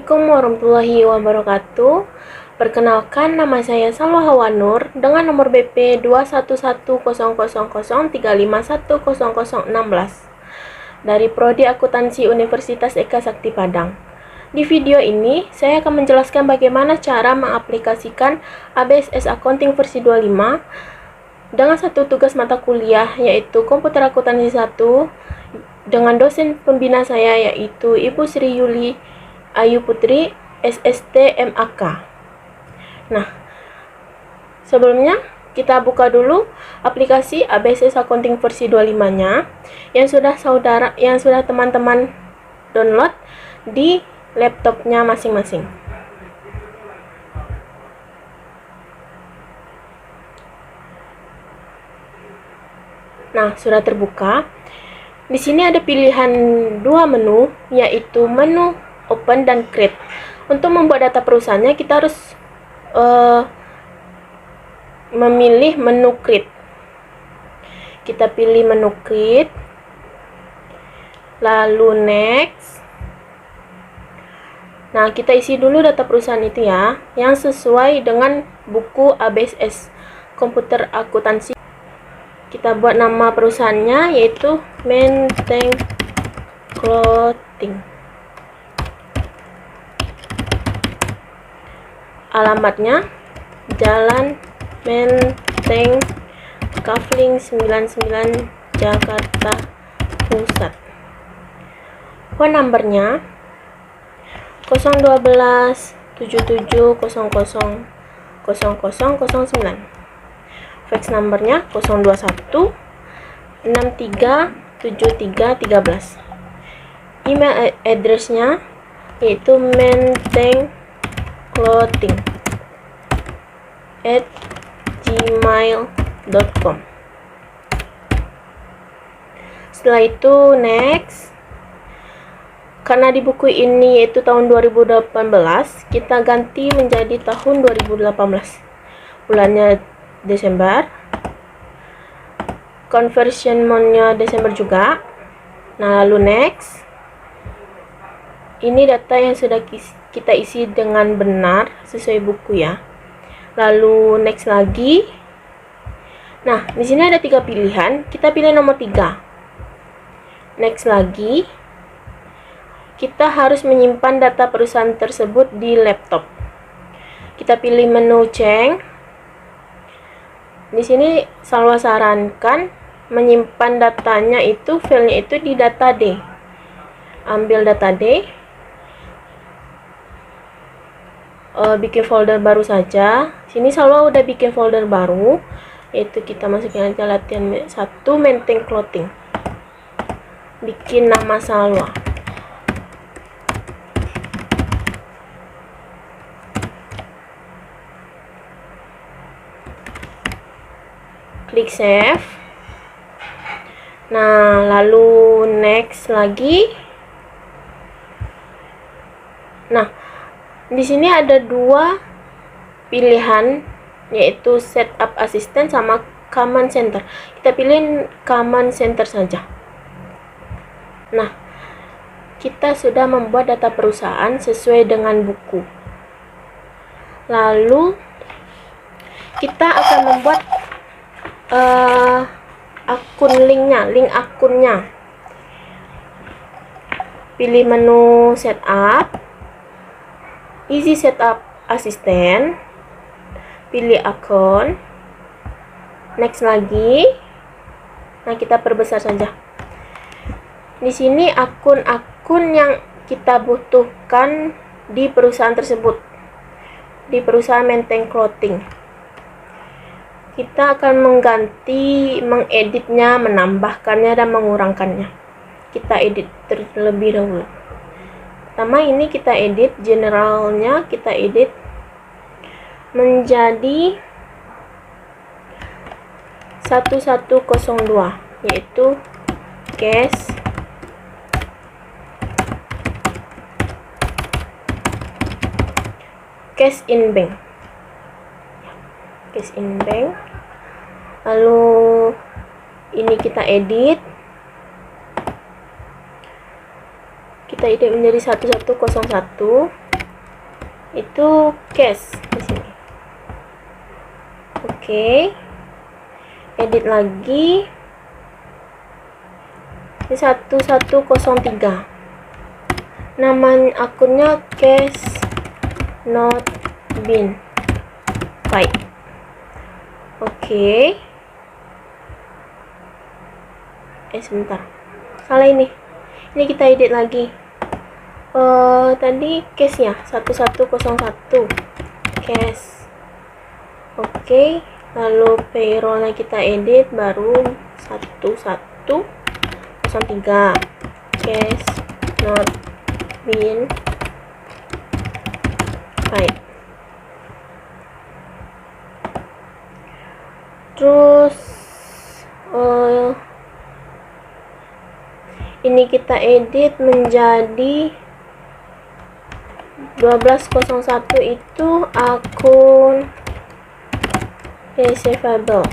Assalamualaikum warahmatullahi wabarakatuh. Perkenalkan, nama saya Salwa Hawanur dengan nomor BP 21100035100016 dari Prodi Akuntansi Universitas Eka Sakti Padang. Di video ini, saya akan menjelaskan bagaimana cara mengaplikasikan ABSS Accounting versi 25 dengan satu tugas mata kuliah, yaitu Komputer Akuntansi 1, dengan dosen pembina saya, yaitu Ibu Sri Yuli Ayu Putri, SST MAK. Nah, sebelumnya kita buka dulu aplikasi ABSS Accounting versi 25-nya yang sudah teman-teman download di laptopnya masing-masing. Nah, sudah terbuka. Di sini ada pilihan dua menu, yaitu menu Open dan Create. Untuk membuat data perusahaannya, kita harus memilih menu Create. Kita pilih menu Create, lalu Next. Nah, kita isi dulu data perusahaan itu ya, yang sesuai dengan buku ABSS Komputer Akuntansi. Kita buat nama perusahaannya, yaitu Menteng Clothing. Alamatnya Jalan Menteng, Kafling 99, Jakarta Pusat. Phone numbernya 012 77 00 0009. Fax numbernya 021 63 73 13. Email addressnya yaitu mentengclothing@gmail.com. Setelah itu next. Karena di buku ini yaitu tahun 2018, kita ganti menjadi tahun 2018. Bulannya Desember. Conversion month-nya Desember juga. Nah, lalu next. Ini data yang sudah kita isi dengan benar sesuai buku ya. Lalu next lagi. Nah, di sini ada 3 pilihan. Kita pilih nomor 3. Next lagi. Kita harus menyimpan data perusahaan tersebut di laptop. Kita pilih menu Change. Di sini Salwa sarankan menyimpan datanya itu, filenya itu di data D. Ambil data D. Bikin folder baru saja. Sini Salwa udah bikin folder baru, yaitu kita masukin aja latihan 1 Menteng Clothing. Bikin nama Salwa. Klik save. Nah, lalu next lagi. Nah, di sini ada 2 pilihan, yaitu setup assistant sama command center. Kita pilih command center saja. Nah, kita sudah membuat data perusahaan sesuai dengan buku. Lalu kita akan membuat link akunnya. Pilih menu setup, isi setup assistant, pilih akun, next lagi. Nah, kita perbesar saja. Di sini akun-akun yang kita butuhkan di perusahaan tersebut, di perusahaan Menteng Clothing. Kita akan mengeditnya, menambahkannya, dan mengurangkannya. Kita edit terlebih dahulu. Pertama ini kita edit, generalnya kita edit menjadi 1102, yaitu cash in bank. Lalu ini kita edit menjadi 1101. itu cash di sini. Oke. Edit lagi. Ini 1103. Nama akunnya cash not been paid. Oke. Sebentar. Salah ini. Ini kita edit lagi. Tadi case-nya 1101 cash. Oke. Lalu payroll-nya kita edit baru 1103 cash not been paid. Terus ini kita edit menjadi 1201 itu akun receivable.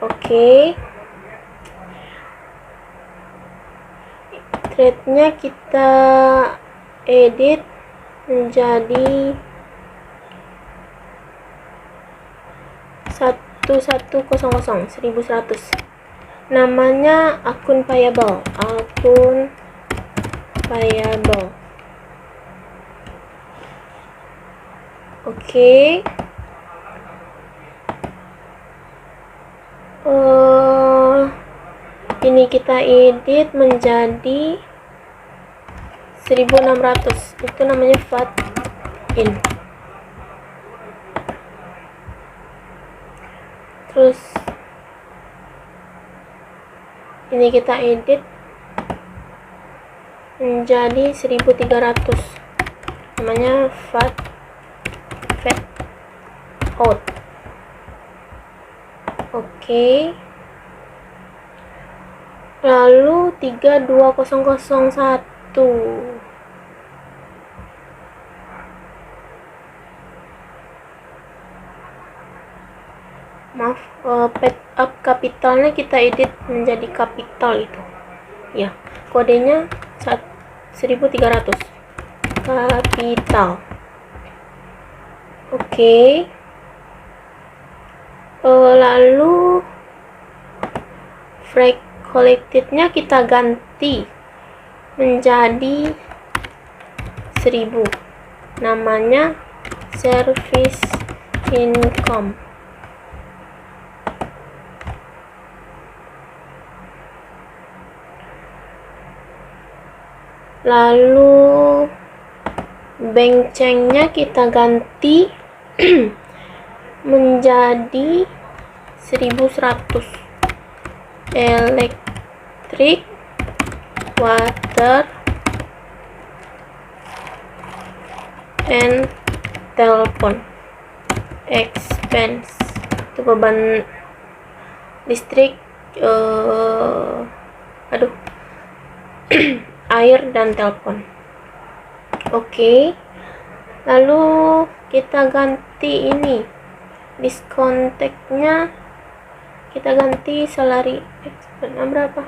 Oke. Trade-nya kita edit menjadi 1100. Namanya akun payable. Oke. Ini kita edit menjadi 1600. Itu namanya VAT in. Terus ini kita edit menjadi 1300. Namanya VAT out. Oke. Lalu 32001. Maaf, paid up kapitalnya kita edit menjadi kapital itu. Ya, kodenya 1300. Kapital. Oke. Lalu freight collected-nya kita ganti menjadi 1000. Namanya service income. Lalu bank change-nya kita ganti menjadi 1100. Electric, water, and telepon expense. Itu beban listrik, air dan telepon. Oke. Lalu kita ganti ini diskonteknya, kita ganti salary expense berapa,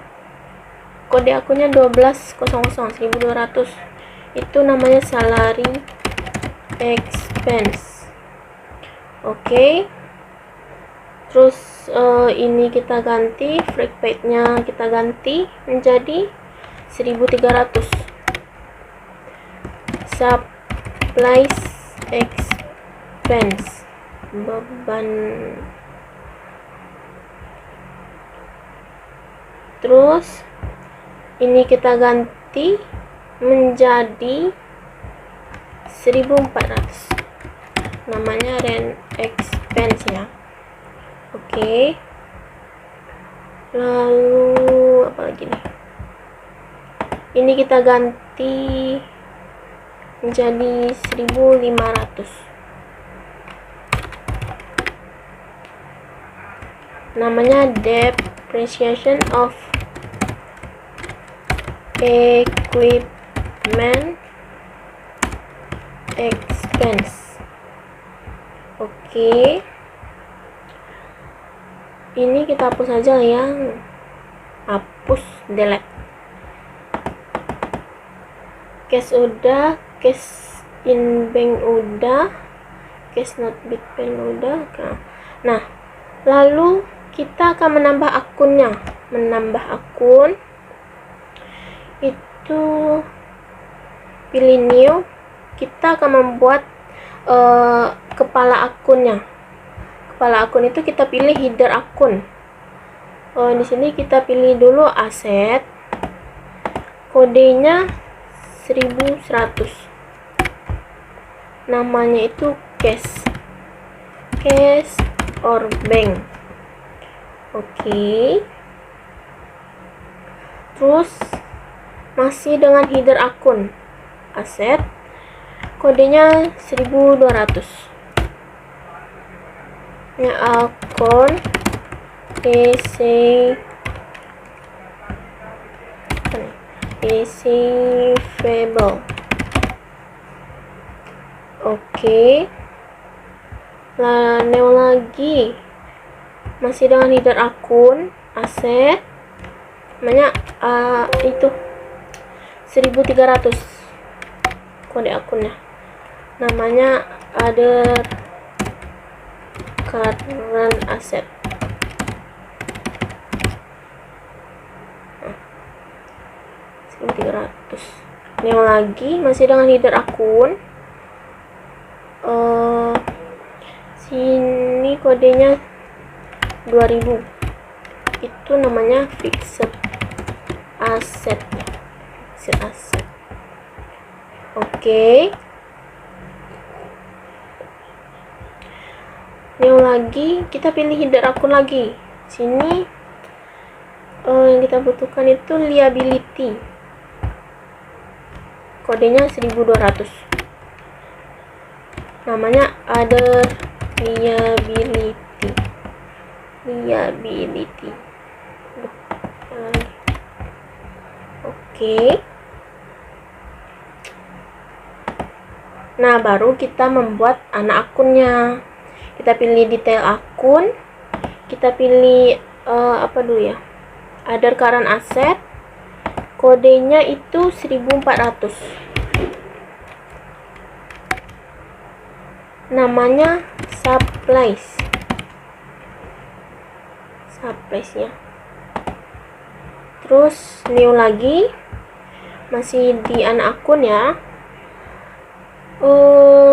kode akunnya 1200. Itu namanya salary expense. Oke. Terus ini kita ganti freight paid-nya, kita ganti menjadi 1300. Supplies expense, beban. Terus ini kita ganti menjadi 1400. Namanya rent expense ya. Oke. Lalu apa lagi nih? Ini kita ganti menjadi 1500. Namanya depreciation of equipment expense. Oke. Ini kita hapus aja yang hapus, delete. cash udah, cash in bank udah, cash not big bank udah. Nah, lalu kita akan menambah akunnya. Menambah akun itu pilih new. Kita akan membuat kepala akunnya. Kepala akun itu kita pilih header akun. Di sini kita pilih dulu aset. Kodenya 1100. Namanya itu cash or bank. Oke. Terus masih dengan header akun aset, kodenya 1200. Ini akun receivable. Oke. Lalu lagi masih dengan header akun aset, namanya itu 1300 kode akunnya, namanya other current asset. Nah, 1300. Ini lagi masih dengan header akun, sini kodenya 2000. Itu namanya fixed asset. Oke. Yang lagi kita pilih header akun lagi. Sini yang kita butuhkan itu liability. Kodenya 1200. Namanya other liability. Oke. Nah, baru kita membuat anak akunnya. Kita pilih detail akun. Kita pilih apa dulu ya? Other current asset. Kodenya itu 1400. Namanya supplies ya. Terus new lagi, masih di anak akun ya.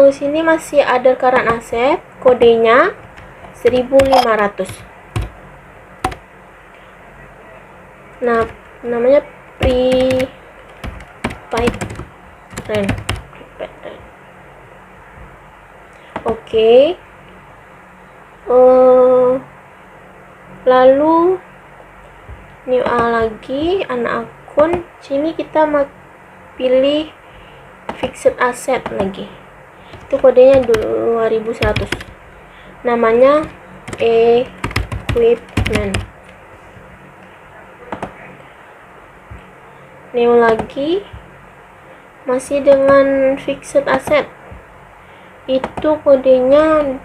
Sini masih ada current asset, kodenya 1500. Nah, namanya prepaid rent. Oke. Lalu new lagi anak akun. Sini kita mau pilih fixed asset lagi. Itu kodenya 2100. Namanya equipment. New lagi masih dengan fixed asset. Itu kodenya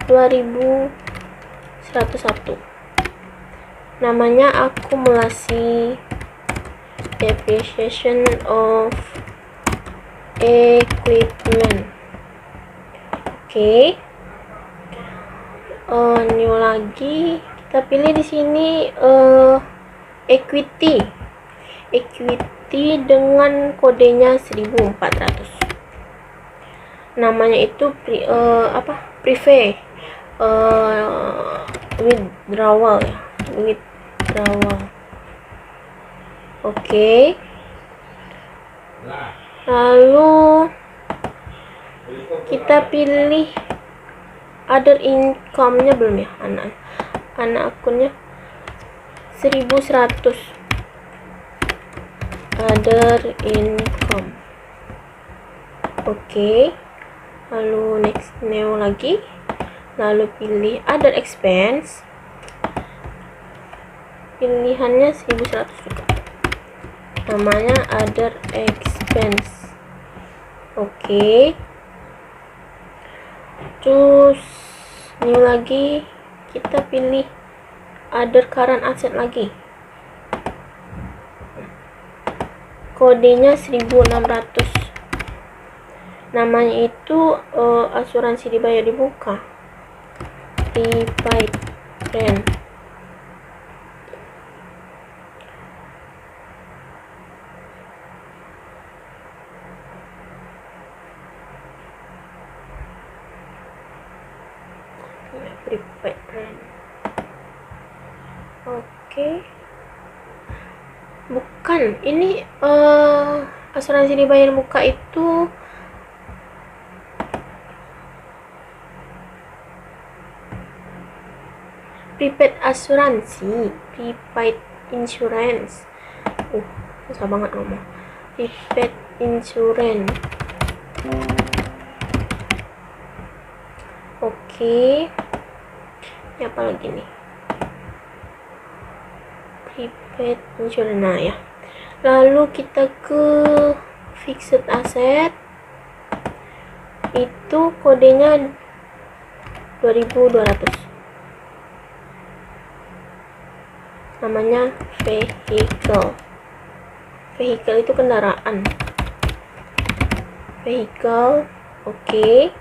2101. Namanya akumulasi depreciation of equipment. Oke. New lagi kita pilih di sini equity dengan kodenya 1400. Namanya itu private withdrawal ya. Oke. Lalu kita pilih other income-nya belum ya, anak akunnya 1100 other income. Oke. Lalu next new lagi, lalu pilih other expense, pilihannya 1100 juga, namanya other expense. Oke. Terus new lagi kita pilih other current asset lagi, kodenya 1600. namanya itu asuransi dibayar di muka, prepaid rent. Prepaid rent. Oke. Bukan, ini asuransi dibayar muka itu prepaid asuransi, prepaid insurance. Susah banget ngomong. Prepaid insurance. Oke. Ini apa lagi nih? Prepaid insurance. Nah ya. Lalu kita ke fixed asset. Itu kodenya 2200. Namanya vehicle. Vehicle itu kendaraan. Vehicle. Oke.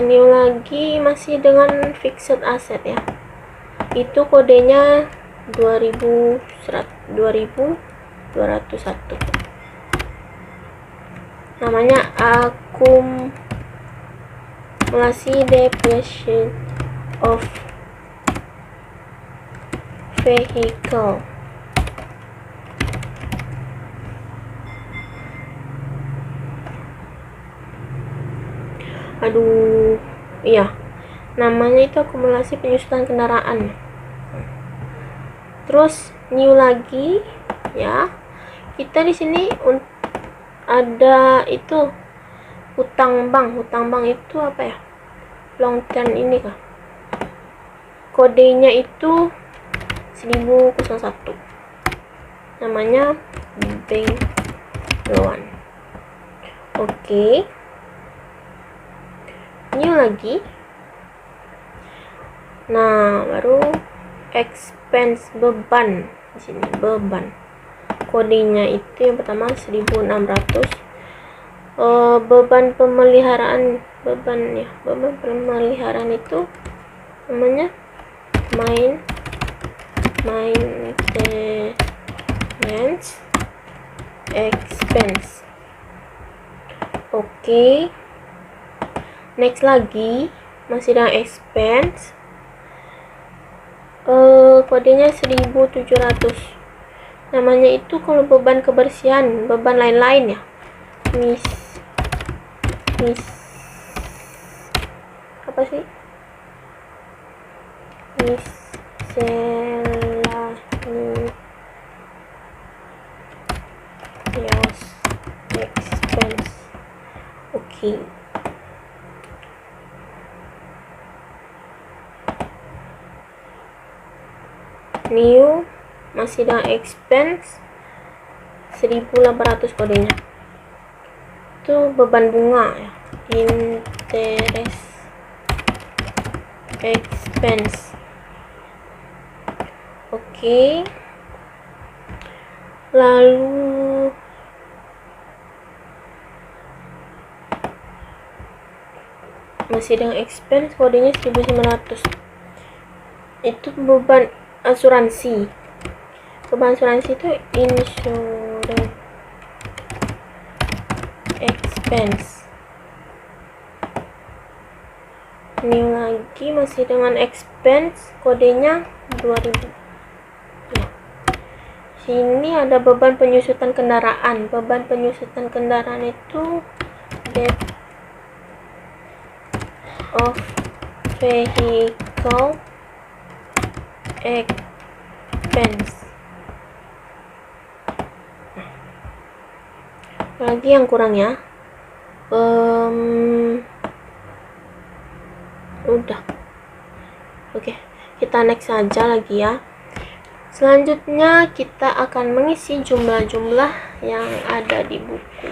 New lagi masih dengan fixed asset ya. Itu kodenya 2201. Namanya akumulasi depreciation of vehicle. Aduh, iya. Namanya itu akumulasi penyusutan kendaraan. Terus new lagi ya. Kita di sini ada itu hutang bank. Hutang bank itu apa ya? Long term ini kah? Kodenya itu 1001. Namanya bank loan. Oke. New lagi. Nah, baru expense, beban. Di sini beban. Kodenya itu yang pertama 1600. Beban pemeliharaan, beban pemeliharaan itu namanya maintenance expense. Oke. Next lagi masih dengan expense. Kodenya 1700. Namanya itu kalau beban kebersihan, beban lain-lain ya. Apa sih? Miscellaneous expense. Oke. New masih dengan expense 1800 kodenya. Itu beban bunga ya. Interest expense. Oke. Lalu masih dengan expense kodenya 1900. Itu beban asuransi. Beban asuransi itu insurance expense. New lagi masih dengan expense kodenya 2000. Nah, sini ada beban penyusutan kendaraan. Beban penyusutan kendaraan itu debt of vehicle expense. Lagi yang kurang ya. Udah. Oke, kita next saja lagi ya. Selanjutnya kita akan mengisi jumlah-jumlah yang ada di buku.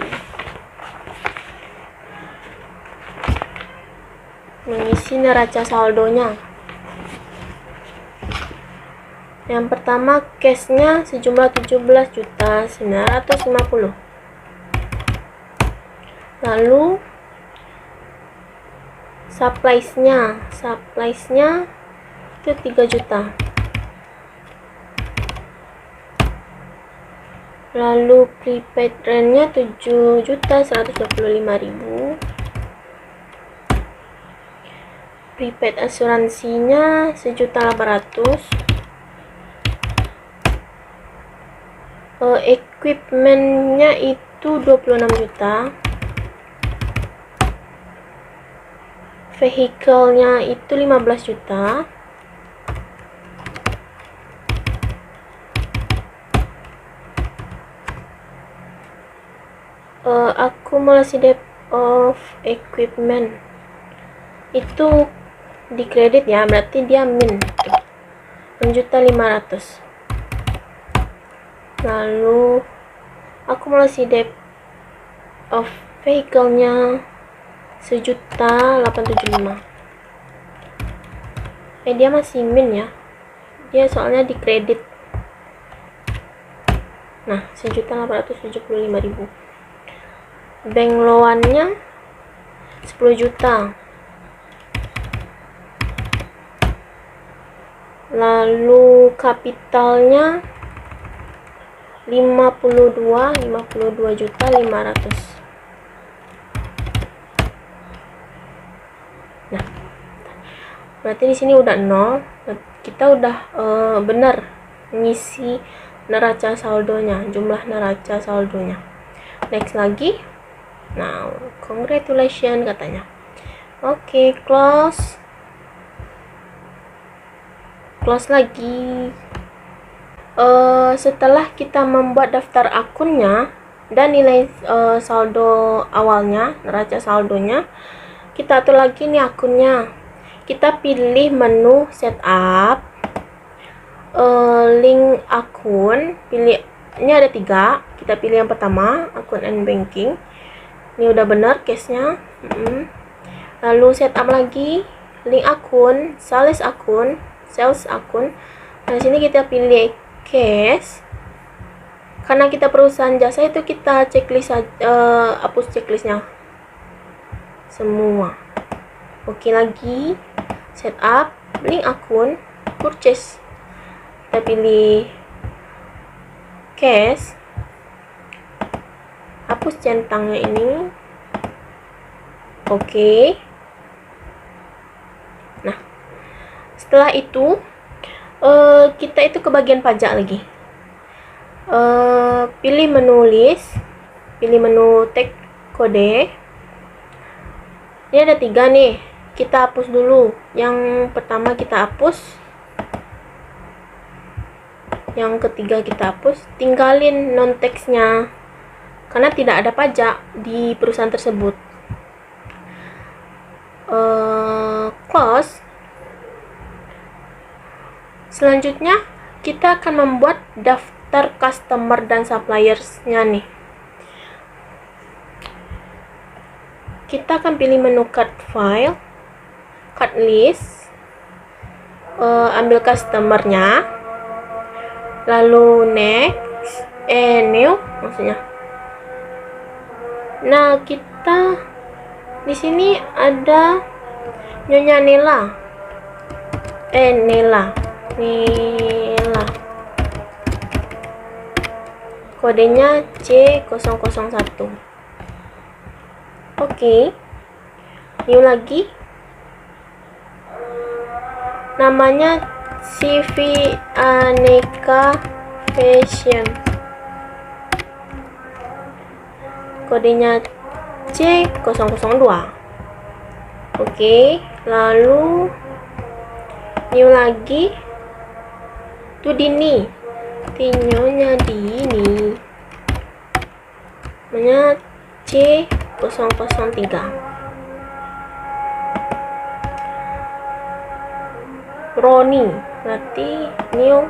Mengisi neraca saldonya. Yang pertama cashnya sejumlah 17.950. Lalu supplies-nya itu 3 juta. Lalu prepaid rent-nya 7.125.000. Prepaid asuransinya 1.800.000. Equipment-nya itu 26 juta. Vehicle-nya itu 15 juta. Akumulasi debt of equipment itu di kredit ya, berarti dia min 6.500.000. Lalu akumulasi debt of vehicle-nya 1.875.000. Dia masih min ya, dia soalnya di kredit. Nah, 1.875.000. Bank loan-nya 10 juta. Lalu kapitalnya 52.500.000. Nah, berarti di sini udah 0. Kita udah benar ngisi neraca saldonya, jumlah neraca saldonya. Next lagi. Now, congratulations katanya. Oke, close lagi. Setelah kita membuat daftar akunnya dan nilai saldo awalnya, neraca saldonya, kita atur lagi nih akunnya. Kita pilih menu setup, link akun, ini ada 3. Kita pilih yang pertama, akun and banking. Ini udah benar case-nya. Lalu setup lagi, link akun, sales akun. Nah, sini kita pilih case. Karena kita perusahaan jasa itu kita checklist hapus checklistnya semua. Oke, lagi setup, link akun, purchase. Kita pilih case, hapus centangnya ini. Oke. Nah, setelah itu kita itu ke bagian pajak lagi. Pilih menu list, pilih menu tag kode. Ini ada 3 nih, kita hapus dulu. Yang pertama kita hapus, yang ketiga kita hapus. Tinggalin non teksnya karena tidak ada pajak di perusahaan tersebut. Close. Selanjutnya kita akan membuat daftar customer dan suppliers-nya nih. Kita akan pilih menu card file, card list, ambil customer-nya, lalu next, new maksudnya. Nah, kita di sini ada Nyonya Nela. Nela. Kodenya C001. Oke. New lagi. Namanya CV Aneka Fashion. Kodenya C002. Oke, lalu new lagi. Itu Dini. Tinyonya Dini. Namanya C003. Roni, berarti new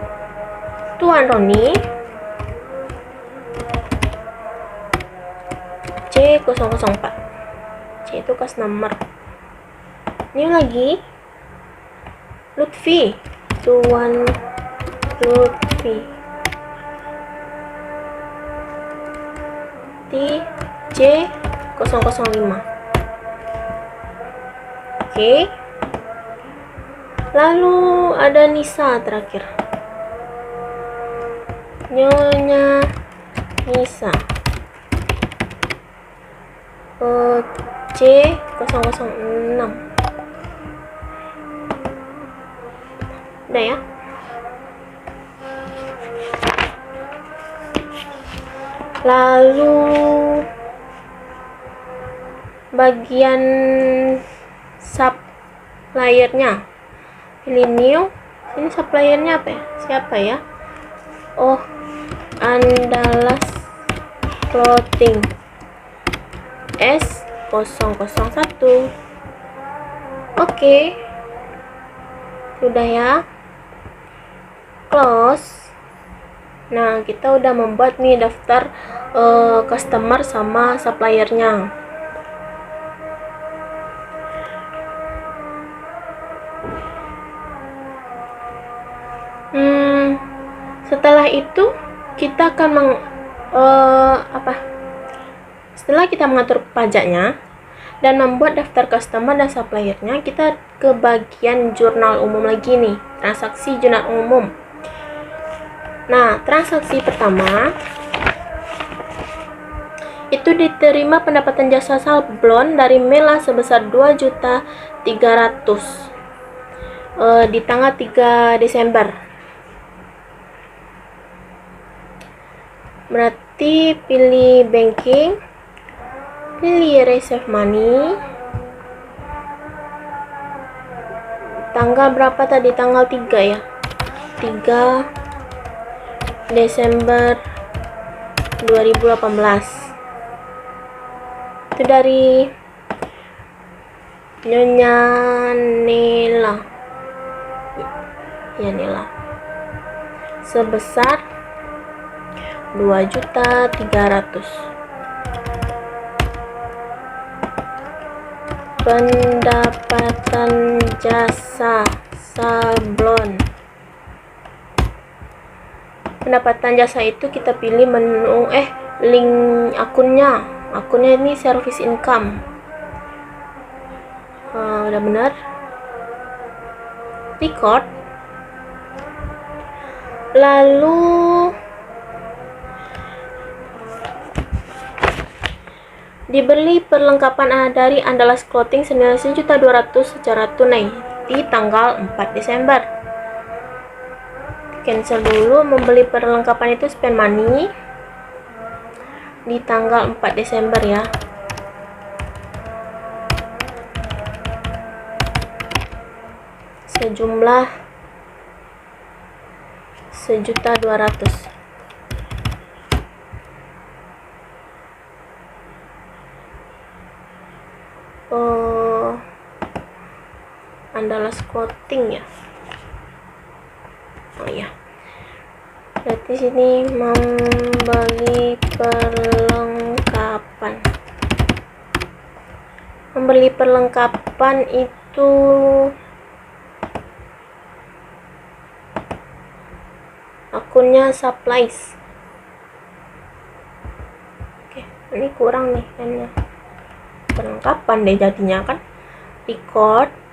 Tuan Roni. C004. C itu customer. New lagi. Lutfi. Tuan Lutfi. C 005. Oke. Lalu ada Nisa terakhir. Nyonya Nisa. C006. Udah ya. Lalu bagian suppliernya, pilih new. Ini suppliernya apa ya? Siapa ya? Oh, Andalas Clothing S001. Oke, sudah ya. Close. Nah, kita udah membuat nih daftar customer sama suppliernya. Setelah itu kita akan setelah kita mengatur pajaknya dan membuat daftar customer dan suppliernya, kita ke bagian jurnal umum lagi nih, transaksi jurnal umum. Nah, transaksi pertama itu diterima pendapatan jasa sablon dari Mela sebesar 2.300.000 di tanggal 3 Desember. Berarti pilih banking, pilih receive money. Tanggal berapa tadi? Tanggal 3 ya. 3 Desember 2018. Itu dari Nyonya Nela. Ya, Nela. Sebesar 2.300.000. Pendapatan jasa sablon. Pendapatan jasa itu kita pilih menu link akunnya. Akunnya ini service income. Udah benar. Record. Lalu dibeli perlengkapan dari Andalas Clothing senilai 1.200.000 secara tunai di tanggal 4 Desember. Cancel dulu, membeli perlengkapan itu spend money di tanggal 4 Desember ya. Sejumlah 1.200.000. Andalas Clothing ya. Oh ya. Berarti sini membeli perlengkapan. Membeli perlengkapan itu akunnya supplies. Oke, ini kurang nih kayaknya. Perlengkapan deh jadinya kan. Record.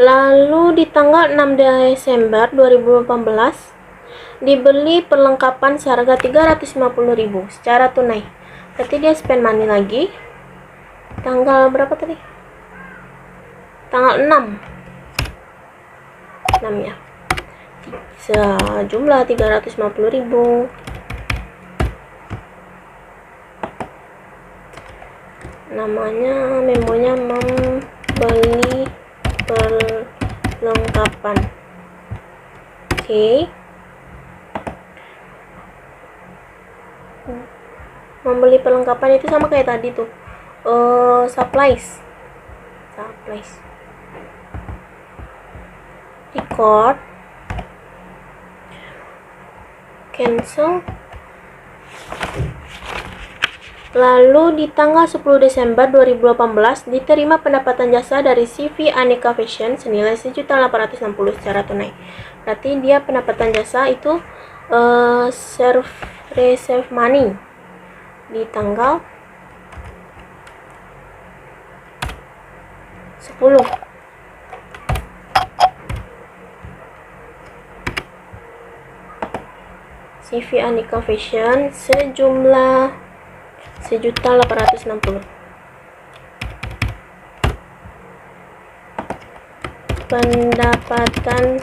Lalu di tanggal 6 Desember 2018 dibeli perlengkapan seharga 350.000 secara tunai. Berarti dia spend money lagi. Tanggal berapa tadi? Tanggal 6 ya. Sejumlah 350.000. Namanya, memonya membeli perlengkapan. Oke. Membeli perlengkapan itu sama kayak tadi tuh. Supplies. Record. Cancel. Lalu di tanggal 10 Desember 2018 diterima pendapatan jasa dari CV Aneka Fashion senilai 1.860 secara tunai. Berarti dia pendapatan jasa itu receive money di tanggal 10. CV Aneka Fashion sejumlah 1.860. Pendapatan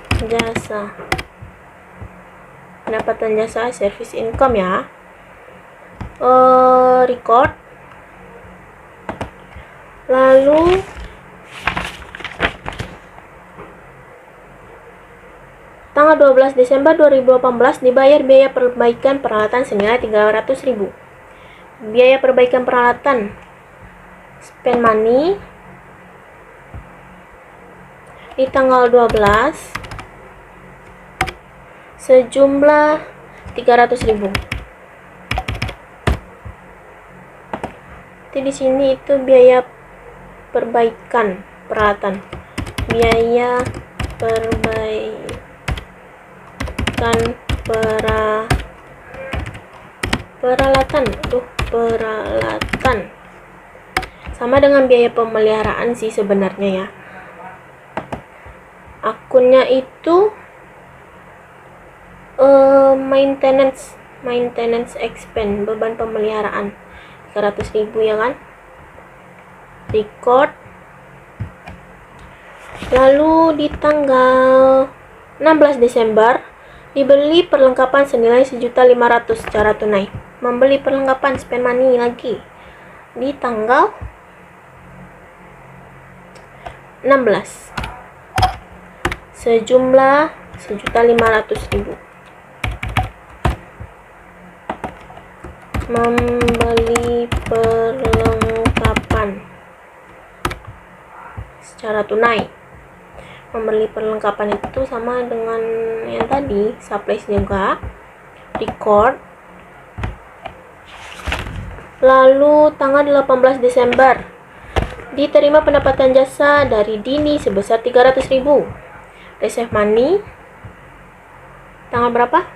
jasa service income ya. Record. Lalu tanggal 12 Desember 2018 dibayar biaya perbaikan peralatan senilai 300.000. Biaya perbaikan peralatan spend money di tanggal 12 sejumlah 300.000. Jadi di sini itu biaya perbaikan peralatan. Biaya perbaikan peralatan sama dengan biaya pemeliharaan sih sebenarnya ya. Akunnya itu maintenance expense, beban pemeliharaan 300.000 ya kan. Record. Lalu di tanggal 16 Desember dibeli perlengkapan senilai 1.500.000 secara tunai. Membeli perlengkapan spend money lagi di tanggal 16 sejumlah 1.500.000. Membeli perlengkapan secara tunai. Membeli perlengkapan itu sama dengan yang tadi, supplies juga. Record. Lalu tanggal 18 Desember diterima pendapatan jasa dari Dini sebesar 300.000. Receive money tanggal berapa?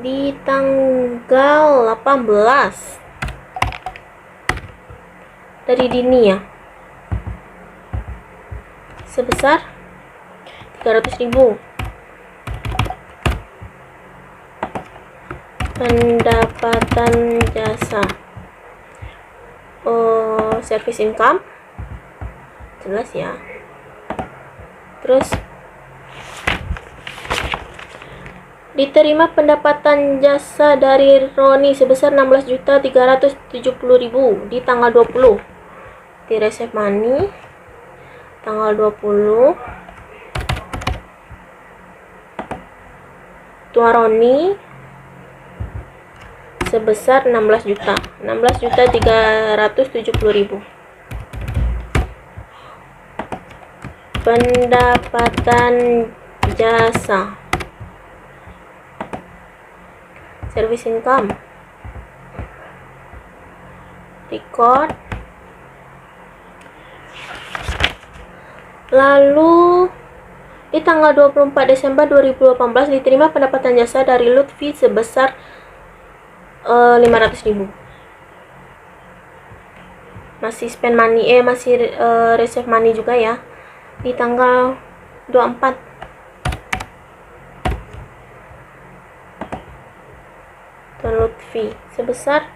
Di tanggal 18 dari Dini ya, sebesar 300.000. Pendapatan jasa service income jelas ya. Terus diterima pendapatan jasa dari Roni sebesar 16.370.000 di tanggal 20. Di receive money tanggal 20. Tuan Roni sebesar 16.370.000. Pendapatan jasa service income. Record. Lalu di tanggal 24 Desember 2018 diterima pendapatan jasa dari Lutfi sebesar 500.000. Masih spend money, masih receive money juga ya. Di tanggal 24. Tuan Lutfi sebesar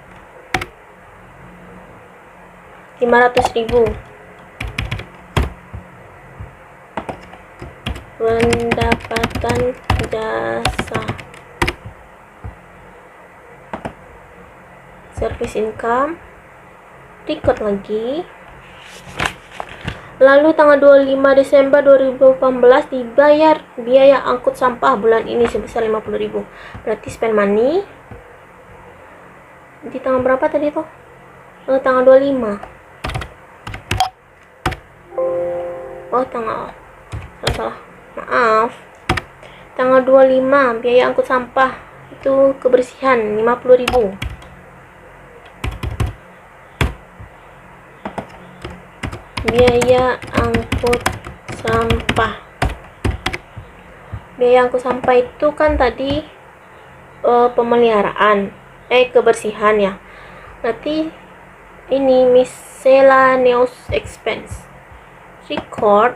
500.000. Pendapatan jasa service income. Record lagi. Lalu tanggal 25 Desember 2018 dibayar biaya angkut sampah bulan ini sebesar 50.000. Berarti spend money di tanggal berapa tadi tuh? Tanggal 25. Oh, salah. Maaf. Tanggal 25 biaya angkut sampah itu kebersihan 50.000. biaya angkut sampah. Biaya angkut sampah itu kan tadi pemeliharaan, kebersihan ya. Berarti ini miscellaneous expense. Record.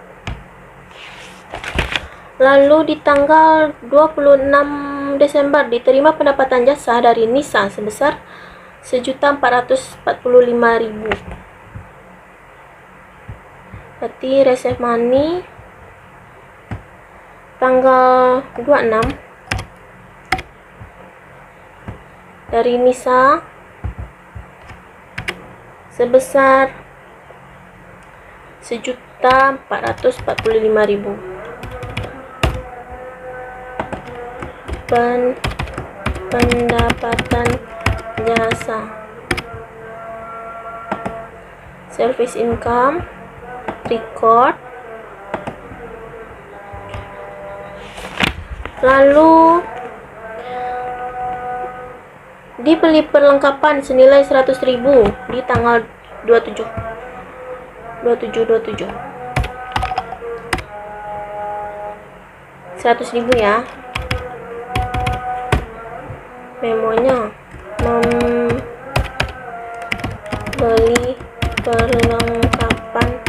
Lalu di tanggal 26 Desember diterima pendapatan jasa dari Nisa sebesar 1.445.000. Berarti receive money tanggal 26 dari Nisa sebesar 1.445.000. Pendapatan jasa, service income, record. Lalu dibeli perlengkapan senilai 100.000 di tanggal 27 100.000 ya. Memonya membeli perlengkapan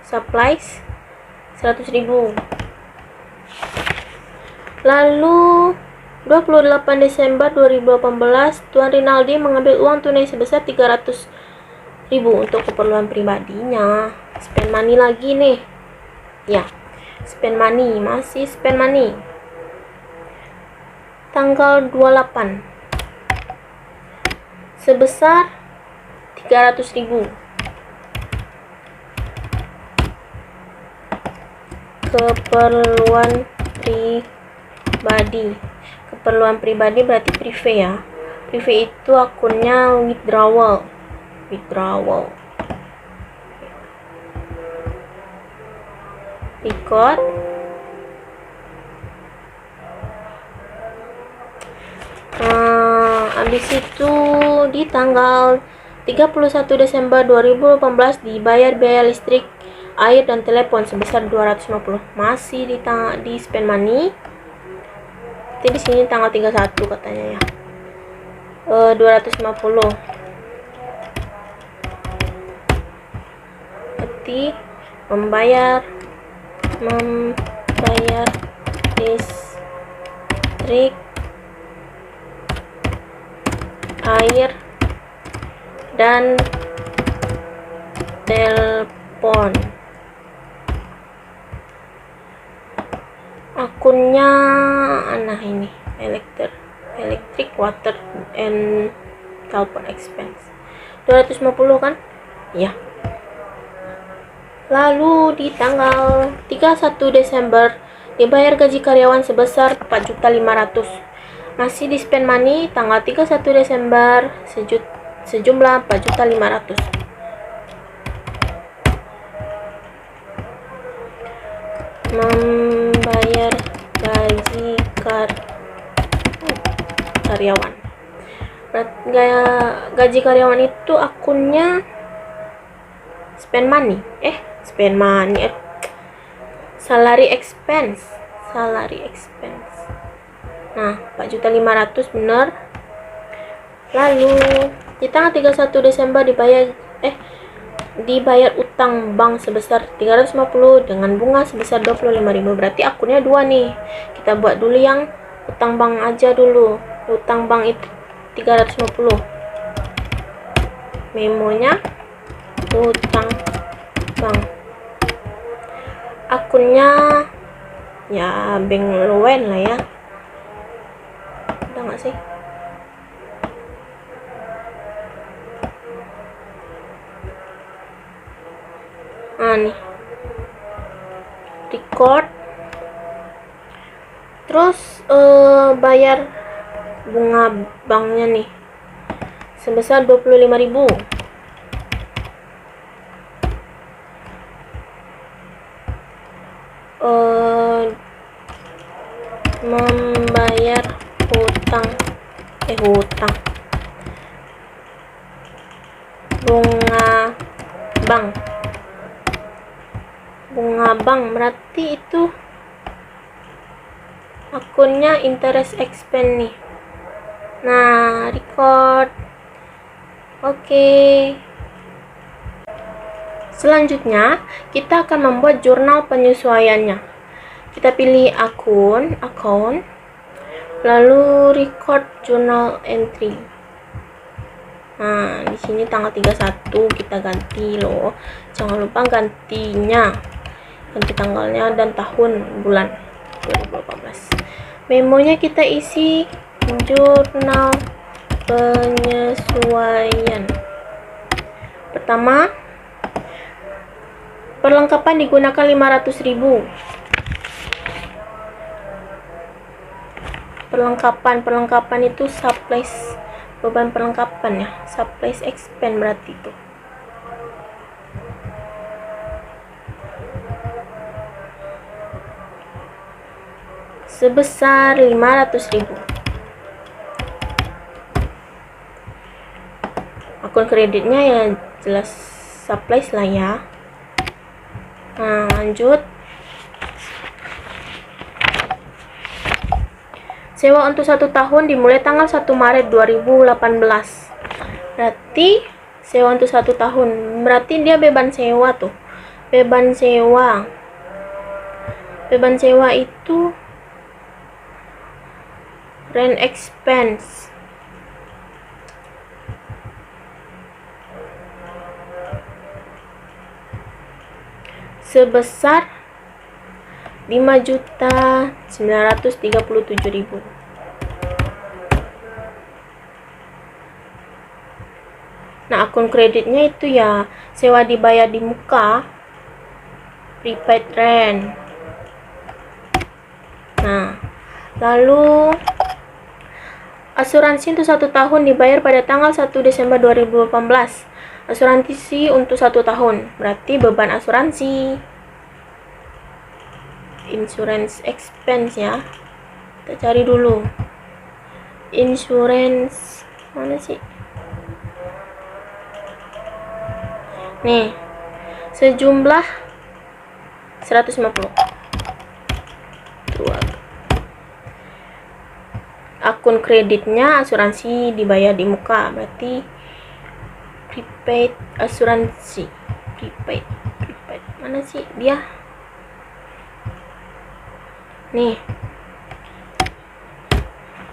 supplies 100.000. Lalu 28 Desember 2018 Tuan Rinaldi mengambil uang tunai sebesar 300.000 untuk keperluan pribadinya. Spend money lagi nih ya, spend money, masih spend money. Tanggal 28 sebesar 300.000 keperluan pribadi. Keperluan pribadi berarti prive ya. Prive itu akunnya withdrawal. Record. Habis itu di tanggal 31 Desember 2018 dibayar biaya listrik, air dan telepon sebesar 250. Masih di spend money. Jadi di sini tanggal 31 katanya ya. 250. Berarti membayar listrik, air dan telepon. Akunnya ini electric, water and telepon expense 250 kan ya. Lalu di tanggal 31 Desember dibayar gaji karyawan sebesar 4.500.000. Masih di spend money tanggal 31 Desember sejumlah 4.500.000. Membayar gaji karyawan. Gaji karyawan itu akunnya spend money, salary expense. Nah, 4.500.000 bener. Lalu di tanggal 31 Desember dibayar utang bank sebesar 350 dengan bunga sebesar 25.000. Berarti akunnya dua nih. Kita buat dulu yang utang bank aja dulu. Utang bank itu 350. Memonya utang bank. Akunnya ya Bank Loan lah ya. Udah nggak sih? Nih record. Terus bayar bunga banknya nih sebesar 25.000. Membayar utang hutang. Bunga bank berarti itu akunnya interest expense nih. Nah, record. Oke. Selanjutnya, kita akan membuat jurnal penyesuaiannya. Kita pilih akun, lalu record journal entry. Nah, di sini tanggal 31 kita ganti loh. Jangan lupa gantinya. Ganti tanggalnya dan tahun bulan 2018. Memonya kita isi jurnal penyesuaian. Pertama, perlengkapan digunakan 500.000. Perlengkapan itu supplies, beban perlengkapan ya, supplies expense berarti itu. Sebesar 500.000. Akun kreditnya ya jelas supplies lah ya. Nah, lanjut. Sewa untuk 1 tahun dimulai tanggal 1 Maret 2018. Berarti sewa untuk 1 tahun. Berarti dia beban sewa tuh. Beban sewa itu rent expense. Sebesar 5.937.000. Nah, akun kreditnya itu ya sewa dibayar di muka, prepaid rent. Nah, lalu asuransi untuk 1 tahun dibayar pada tanggal 1 Desember 2018. Asuransi untuk 1 tahun, berarti beban asuransi. Insurance expense ya. Kita cari dulu. Insurance mana sih? Nih. Sejumlah 150. Akun kreditnya asuransi dibayar di muka, berarti prepaid asuransi. Prepaid. Mana sih dia? Nih.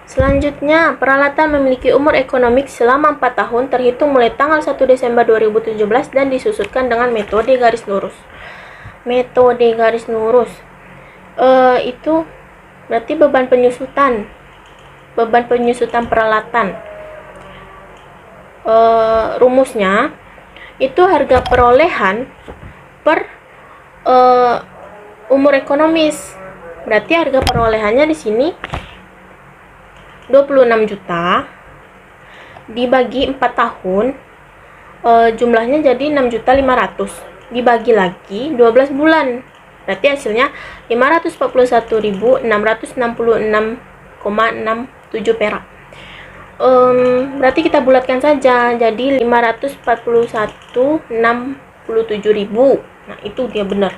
Selanjutnya, peralatan memiliki umur ekonomik selama 4 tahun terhitung mulai tanggal 1 Desember 2017 dan disusutkan dengan metode garis lurus. Metode garis lurus itu berarti beban penyusutan peralatan. Rumusnya itu harga perolehan per umur ekonomis. Berarti harga perolehannya di sini 26 juta dibagi 4 tahun, jumlahnya jadi 6.500.000 dibagi lagi 12 bulan. Berarti hasilnya 541.666,67 perak. Berarti kita bulatkan saja jadi 541.67.000. Nah, itu dia benar.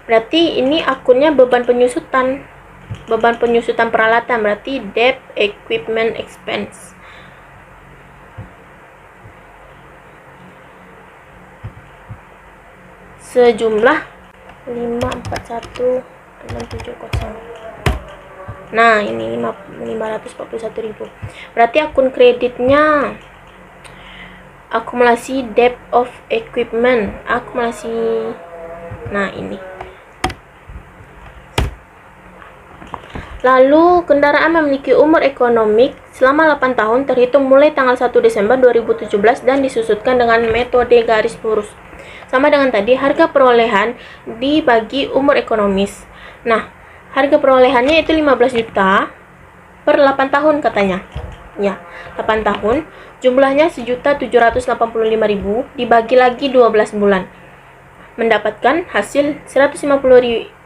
Berarti ini akunnya beban penyusutan peralatan, berarti debt equipment expense. Sejumlah 541.670. Nah, ini 541.000. Berarti akun kreditnya akumulasi debt of equipment, akumulasi. Nah, ini. Lalu, kendaraan memiliki umur ekonomik selama 8 tahun terhitung mulai tanggal 1 Desember 2017 dan disusutkan dengan metode garis lurus. Sama dengan tadi, harga perolehan dibagi umur ekonomis. Nah, harga perolehannya itu 15 juta per 8 tahun katanya. Ya, 8 tahun, jumlahnya 1.785.000 dibagi lagi 12 bulan. Mendapatkan hasil 156.250.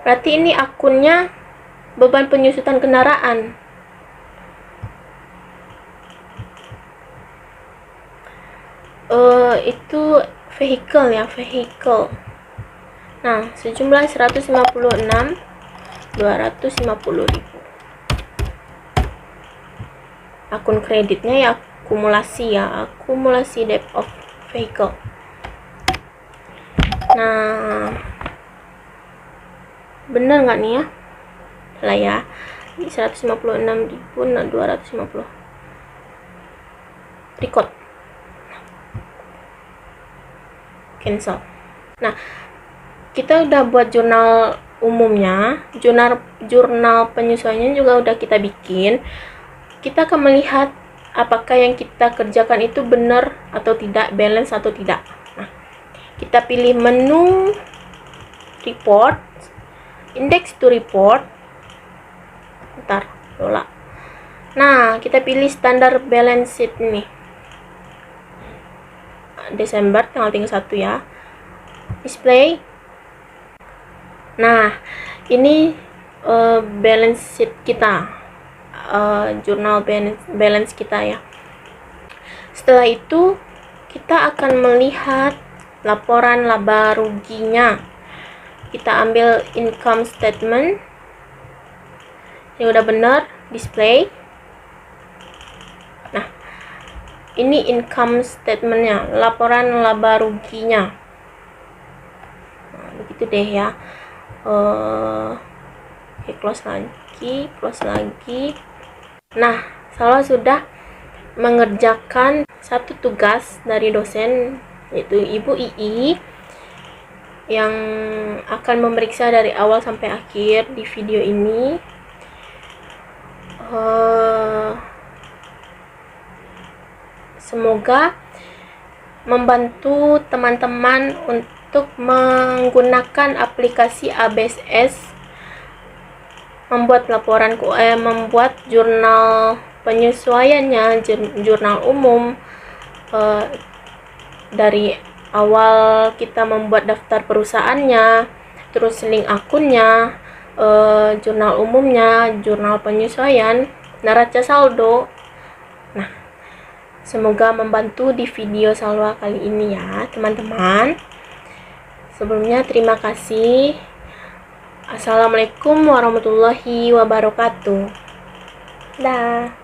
Berarti ini akunnya beban penyusutan kendaraan. Itu vehicle ya, vehicle. Nah, sejumlah 156.250.000. Akun kreditnya ya akumulasi debt of vehicle. Nah, bener nggak nih ya? Lah ya, 156.250. Record. Cancel. Nah, kita udah buat jurnal umumnya, jurnal penyesuaiannya juga udah kita bikin. Kita akan melihat apakah yang kita kerjakan itu benar atau tidak, balance atau tidak. Nah, kita pilih menu report, index to report. Bentar, lola. Nah, kita pilih standar balance sheet nih. Desember tanggal 31 ya. Display. Nah, ini balance sheet kita, jurnal balance kita ya. Setelah itu kita akan melihat laporan laba ruginya. Kita ambil income statement. Ini udah benar, display. Nah, ini income statementnya, laporan laba ruginya. Nah, begitu deh ya. Oke, close lagi. Nah, Salwa sudah mengerjakan satu tugas dari dosen, yaitu Ibu Ii, yang akan memeriksa dari awal sampai akhir di video ini. Semoga membantu teman-teman untuk menggunakan aplikasi ABSS, membuat membuat jurnal penyesuaiannya, jurnal umum, dari awal kita membuat daftar perusahaannya, terus link akunnya, jurnal umumnya, jurnal penyesuaian, neraca saldo. Nah, semoga membantu di video Salwa kali ini ya, teman-teman. Sebelumnya terima kasih. Assalamualaikum warahmatullahi wabarakatuh. Dah.